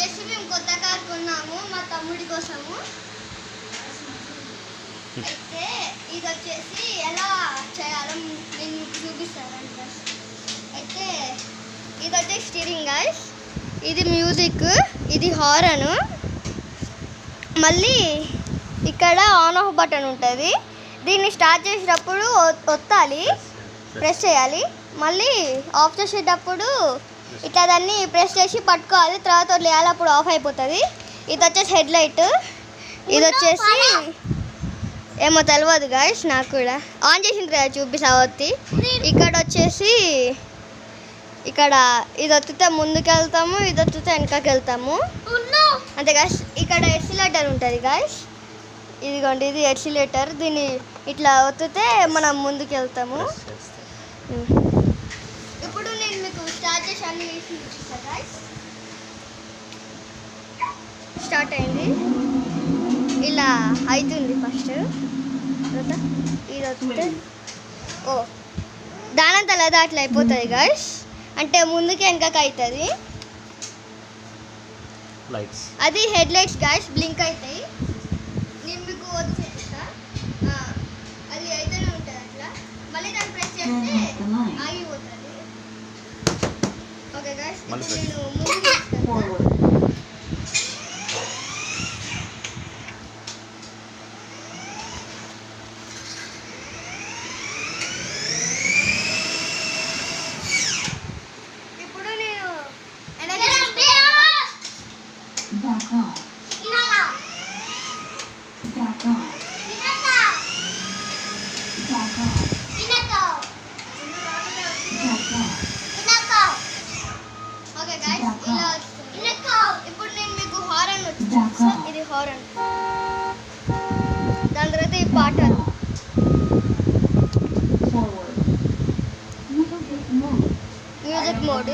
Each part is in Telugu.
వచ్చేసి మేము కొత్త కార్ కొన్నాము మా తమ్ముడి కోసము. అయితే ఇది వచ్చేసి ఎలా చేయాలో నేను మీకు చూపిస్తాను. అయితే ఇది వచ్చేసి స్టీరింగ్ గైస్, ఇది మ్యూజిక్, ఇది హారన్, మళ్ళీ ఇక్కడ ఆన్ ఆఫ్ బటన్ ఉంటుంది. దీన్ని స్టార్ట్ చేసేటప్పుడు ఒత్తాలి, ప్రెస్ చేయాలి. మళ్ళీ ఆఫ్ చేసేటప్పుడు ఇట్లా దాన్ని ప్రెస్ చేసి పట్టుకోవాలి, తర్వాత వదిలేయాలి, అప్పుడు ఆఫ్ అయిపోతుంది. ఇది వచ్చేసి హెడ్ లైట్, ఇది వచ్చేసి ఏమో తెలియదు గాయస్ నాకు కూడా. ఆన్ చేసింది కదా చూపిస్తా ఒత్తి. ఇక్కడ వచ్చేసి ఇక్కడ ఇది ఒత్తితే ముందుకు వెళ్తాము, ఇది ఒత్తితే వెనకకి వెళ్తాము అంతే గాయస్. ఇక్కడ ఎక్సిలేటర్ ఉంటుంది గాయస్, ఇదిగోండి ఇది ఎక్సిలేటర్. దీన్ని ఇట్లా ఒత్తితే మనం ముందుకు వెళ్తాము. ఇప్పుడు నేను మీకు స్టార్ట్ చేసి అన్ని వేసి చూపిస్తాను గాయస్. స్టార్ట్ అయింది, ఇలా అవుతుంది ఫస్ట్. తర్వాత ఇది వస్తే దానంతా లేదా అట్లా అయిపోతుంది గాయస్, అంటే ముందుకి వెనకకి అవుతుంది. అది హెడ్ లైట్స్ గాయస్, బ్లింక్ అవుతాయి. నేను మీకు వచ్చేస్తా, అది అయితేనే ఉంటుంది అట్లా. మళ్ళీ దాన్ని ప్రెస్ చేస్తే ఆగిపోతుంది. ఓకే గాయస్, ఇప్పుడు నేను ముందుకు తీసుకెళ్తాను. ఓకే గైస్, ఇలా వస్తుంది. ఇప్పుడు నేను మీకు హారన్ వచ్చేసి, ఇది హారన్, దాని తర్వాత ఈ పాటలు. మ్యూజిక్ మోడ్,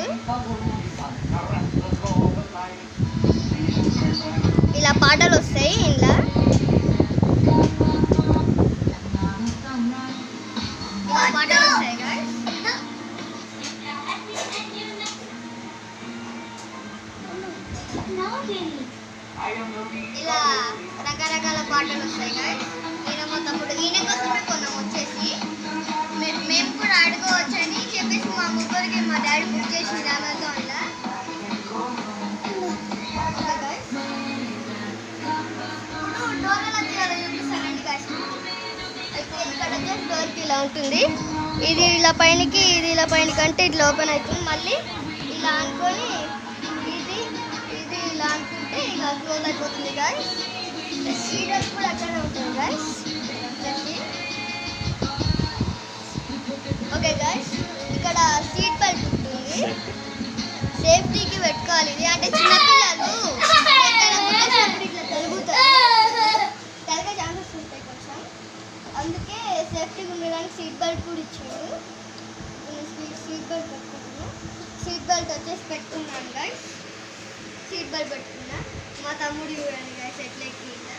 ఇలా పాటలు వస్తాయి. ఇలా పాటలు వస్తాయి గైస్. ఇలా రకరకాల పాటలు వస్తాయి గైస్. నేను మా తమ్ముడు ఈయన కోసమే కొన్నాం వచ్చేసి. మేము కూడా ఆడుకోవచ్చు అని చెప్పేసి మా ముగ్గురికి మా డాడీ బుక్ చేసింది అమెజాన్లో. డోర్కి ఇలా ఉంటుంది, ఇది ఇలా పైనకి, ఇది ఇలా పైనకి అంటే ఇట్లా ఓపెన్ అవుతుంది. మళ్ళీ ఇలా అనుకొని ఇది ఇది ఇలా అనుకుంటే ఇలా క్లోజ్ అయిపోతుంది గాయస్. సీట్ కూడా అక్కడే ఉంటుంది గాయస్. ఓకే గాయస్, ఇక్కడ సీట్ బెల్ట్ ఉంటుంది, సేఫ్టీకి పెట్టుకోవాలి. ఇది అంటే చిన్నపిల్లలు ఇట్లా తలగే ఛాన్సెస్ ఉంటాయి కొంచెం, అందుకే సేఫ్టీగా ఉండడానికి సీట్ బెల్ట్ కూడా ఇచ్చాడు. సీట్ బెల్ట్ పెట్టుకున్నాను. సీట్ బెల్ట్ వచ్చేసి పెట్టుకున్నాను గైస్, సీట్ బెల్ట్ పెట్టుకున్నా. మా తమ్ముడు చూడండి గైస్ ఎట్లా ఎక్కిందా.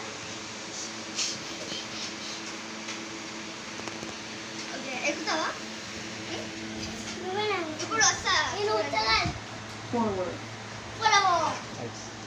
ఓకే, ఎక్కుతావా? ఇప్పుడు వస్తా.